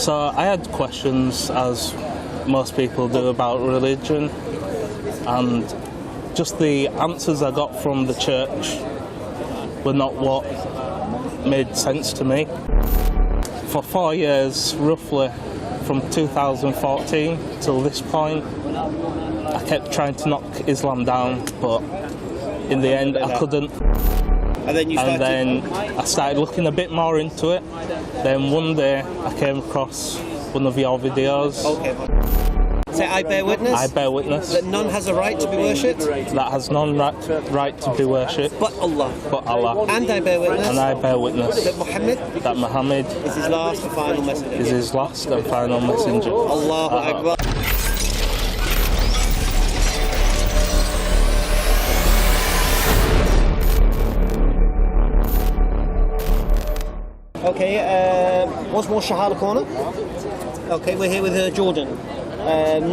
So I had questions, as most people do, about religion, and just the answers I got from the church were not what made sense to me. For 4 years, roughly, from 2014 till this point, I kept trying to knock Islam down, but in the end I couldn't. And then I started looking a bit more into it. Then one day I came across one of your videos. Okay. Say, I bear witness. I bear witness. That none has a right to be worshipped. That has none right to be worshipped. But Allah. But Allah. And I bear witness. And I bear witness. That Muhammad. Is his last and final messenger. Is his last and final messenger. Allahu Akbar. Okay, once more Shahada Corner. Okay, we're here with Jordan.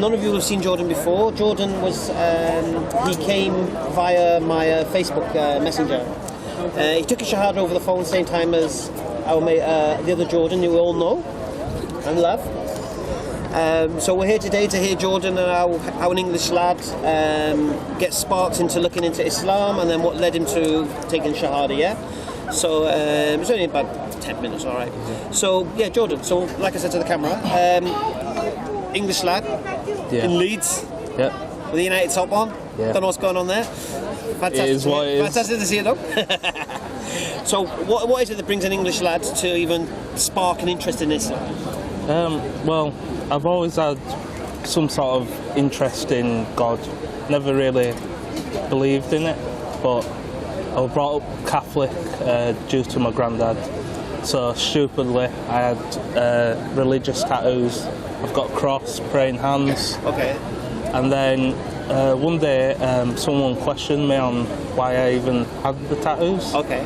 None of you have seen Jordan before. Jordan was, he came via my Facebook messenger. He took a Shahada over the phone same time as our mate, the other Jordan, who we all know and love. So we're here today to hear Jordan and how an English lad gets sparked into looking into Islam, and then what led him to taking Shahada, yeah? So it was only about 10 minutes, all right. So, yeah, Jordan, so like I said to the camera, English lad in Leeds with the United top on. Don't know what's going on there. Fantastic. It is what it is. Fantastic to see it, though. So what is it that brings an English lad to even spark an interest in Islam? Well, I've always had some sort of interest in God. Never really believed in it, but I was brought up Catholic due to my granddad. So stupidly, I had religious tattoos. I've got a cross, praying hands. Okay. And then one day, someone questioned me on why I even had the tattoos. Okay.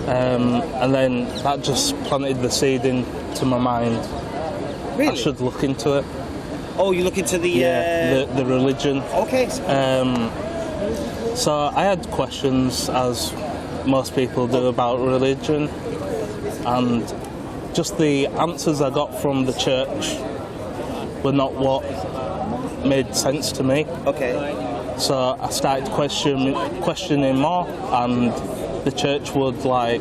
And then that just planted the seed into my mind. Really? I should look into it. Oh, you look into the the religion. Okay. So I had questions, as most people do, about religion, and just the answers I got from the church were not what made sense to me. Okay. So I started questioning more, and the church would go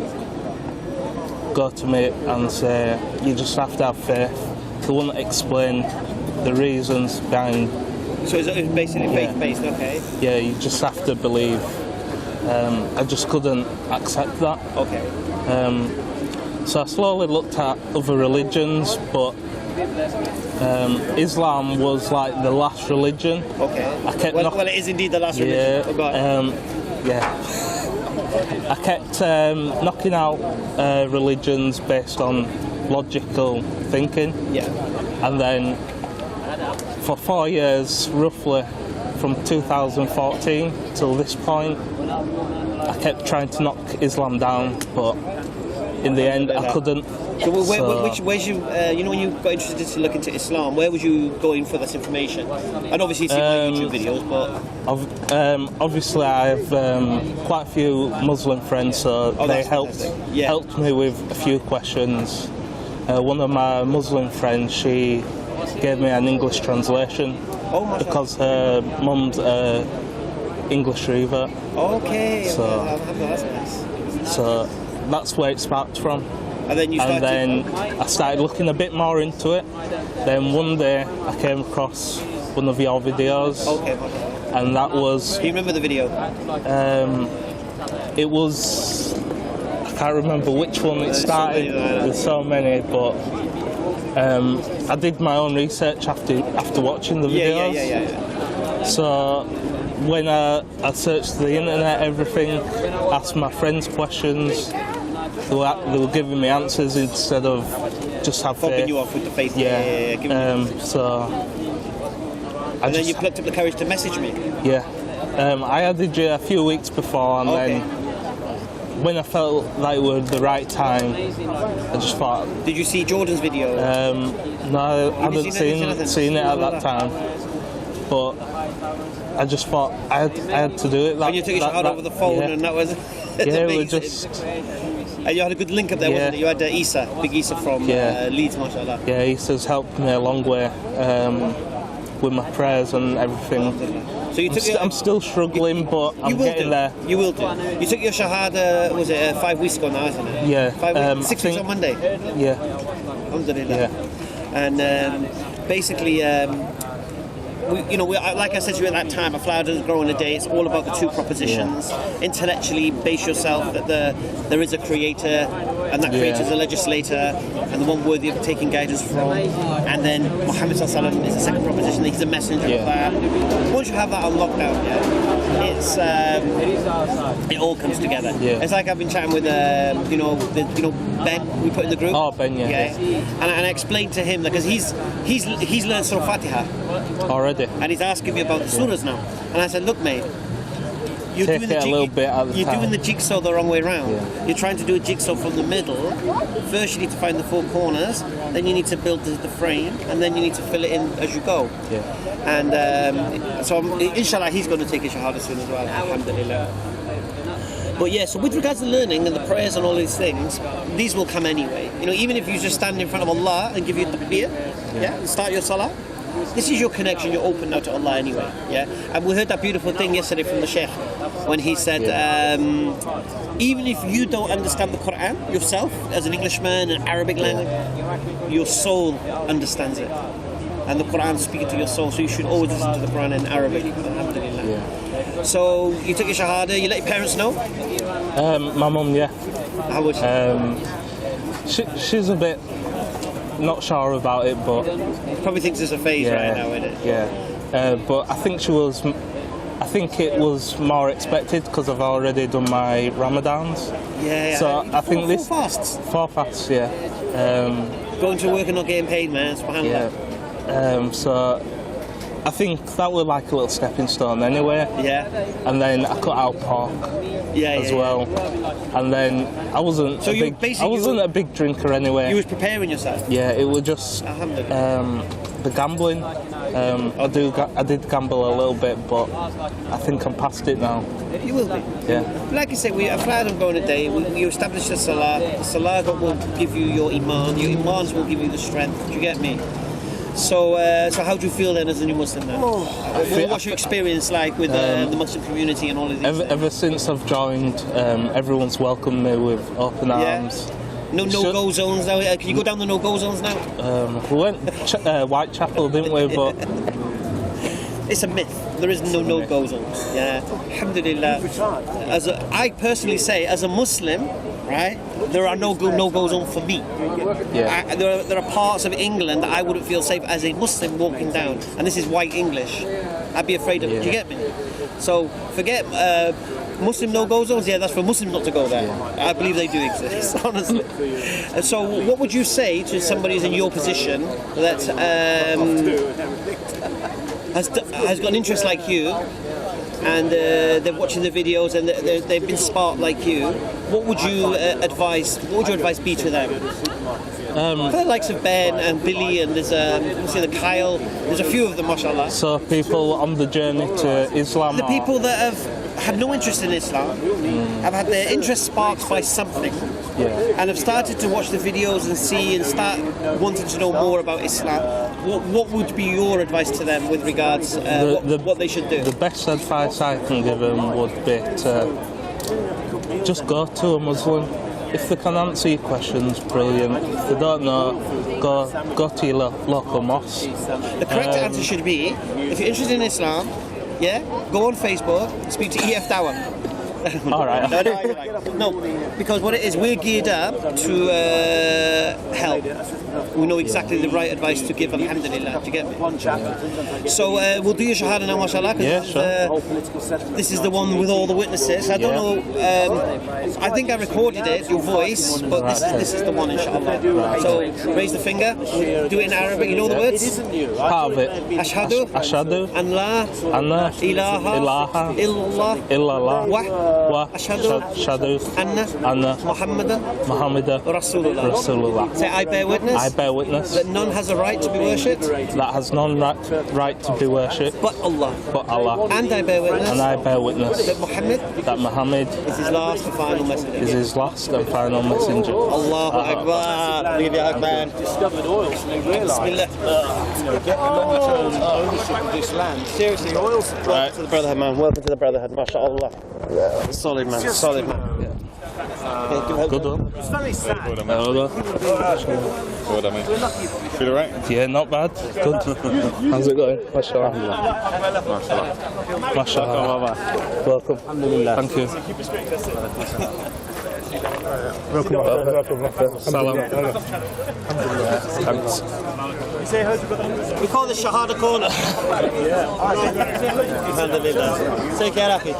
to me and say, you just have to have faith. They wouldn't explain the reasons behind. So it's basically faith-based, okay? Yeah, you just have to believe. I just couldn't accept that. Okay. So I slowly looked at other religions, but Islam was like the last religion. Okay. Well, it is indeed the last religion. I kept knocking out religions based on logical thinking. Yeah. And then for 4 years, roughly, from 2014 till this point, I kept trying to knock Islam down, but in the end I couldn't. So where's you, when you got interested to look into Islam, where was you going for this information? And obviously you've seen my YouTube videos, but... Obviously I have quite a few Muslim friends, so they helped me with a few questions. One of my Muslim friends, she gave me an English translation because her mum's English reader. Okay, so that's nice. So that's where it sparked from. And then I started looking a bit more into it. Then one day I came across one of your videos. Okay. And that was... Do you remember the video? It was... I can't remember which one it started. There's so many, but I did my own research after watching the videos. Yeah. So when I searched the internet, everything, asked my friends questions, they were giving me answers instead of just have faith. Popping you off with the faith. And then you plucked up the courage to message me. Yeah. I added you a few weeks before, and then when I felt like it was the right time, I just thought... Did you see Jordan's video? No, I hadn't seen it at that time. But I just thought I had to do it. When you took your shot over the phone, and that was... Yeah, we just... And you had a good link up there, wasn't it? You had Isa, big Isa from Leeds, mashallah. Yeah, Isa's helped me a long way with my prayers and everything. So you took I'm still struggling, but I'm getting there. You will do. You took your Shahada, was it 5 weeks ago now, isn't it? Yeah. 5 weeks, 6 weeks on Monday? Yeah. Alhamdulillah. Yeah. And basically, like I said to you at that time, a flower doesn't grow in a day. It's all about the two propositions. Intellectually base yourself that there is a creator, and that creator is a legislator, and the one worthy of taking guidance from. And then Muhammad Sallallahu Alaihi Wasallam is the second proposition. He's a messenger of that. Once you have that on lockdown, it's it all comes together. Yeah. It's like I've been chatting with Ben, we put in the group. Oh, Ben, And I explained to him because he's learned Surah Fatiha already. And he's asking me about the surahs now. And I said, look, mate, you're doing the jigsaw the wrong way around. Yeah. You're trying to do a jigsaw from the middle. First you need to find the four corners, then you need to build the frame, and then you need to fill it in as you go. Yeah. And so inshallah he's going to take his shahada soon as well, alhamdulillah. But yeah, so with regards to learning and the prayers and all these things, these will come anyway. Even if you just stand in front of Allah and give you takbir, and start your salah, this is your connection. You're open now to Allah anyway. And we heard that beautiful thing yesterday from the Sheikh when he said, even if you don't understand the Quran yourself as an Englishman, an Arabic language, your soul understands it, and the Quran is speaking to your soul. So you should always listen to the Quran in Arabic. Alhamdulillah. So you took your shahada. You let your parents know? My mum, yeah. How was she? She's a bit not sure about it, but probably thinks it's a phase right now, isn't it? Yeah. But I think it was more expected because I've already done my Ramadans. Yeah. So I think four fasts. 4 fasts, yeah. Going to work and not getting paid, man. SubhanAllah. Yeah. So I think that was like a little stepping stone anyway. Yeah. And then I cut out pork as well. And then I wasn't a big drinker anyway. You was preparing yourself? Yeah, it was just the gambling. I did gamble a little bit, but I think I'm past it now. You will be. Yeah. Like I said, we applied on going a day. You establish the salah. The salah will give you your iman. Your imans will give you the strength. Do you get me? So how do you feel then as a new Muslim now? What's your experience like with the Muslim community and all of these? Ever since I've joined, everyone's welcomed me with open arms. No-go zones now? Can you go down the no-go zones now? We went Whitechapel, didn't we? But it's a myth. There is no-go zones. Yeah, alhamdulillah. I personally say, as a Muslim, right, there are no-go zones for me. Yeah. There are parts of England that I wouldn't feel safe as a Muslim walking down, and this is white English. I'd be afraid of it. Do you get me? So forget Muslim no-go zones. Yeah, that's for Muslims not to go there. I believe they do exist, honestly. So what would you say to somebody who's in your position that has got an interest like you, and they're watching the videos and they've been sparked like you? What would your advice be to them? For the likes of Ben and Billy and there's the Kyle, there's a few of them, mashallah. So people on the journey to Islam. The people that have had no interest in Islam, have had their interest sparked by something, and have started to watch the videos and see and start wanting to know more about Islam. What would be your advice to them with regards what they should do? The best advice I can give them would be to just go to a Muslim. If they can answer your questions, brilliant. If they don't know, go to your local mosque. The correct answer should be, if you're interested in Islam, go on Facebook, speak to EF Dawah. All right. No, because what it is, we're geared up to help. We know exactly the right advice to give, alhamdulillah. Do you get me? So we'll do your shahada now, mashallah. Sure. This is the one with all the witnesses. I don't know. I think I recorded it, your voice, but this is the one, inshallah. Right. So raise the finger. Do it in Arabic. You know the words? Part of it. Ashhadu. Ashhadu. An la. Ilaha. Illallah. Illallah. وأشهد أن محمدا رسول الله. Say, I bear witness. I bear witness that none has a right to be worshipped. that has none right to be worshipped But Allah. And I bear witness. That Muhammad is his last and final messenger. is his last and final messenger. Allahu Akbar. Akbar. Discovered oil. Bismillah. Get the long-term ownership of this land. Seriously, oil supply. Welcome to the Brotherhood, man. Welcome to the Brotherhood. MashaAllah. Solid, man. Solid, man. Good one. It's very sad. Good, I mean. Feel alright? Yeah, not bad. Good. How's it going? MashaAllah. MashaAllah. Welcome. Thank you. Salam. Thanks. We call this Shahada Corner. Alhamdulillah. Take care, Akhi.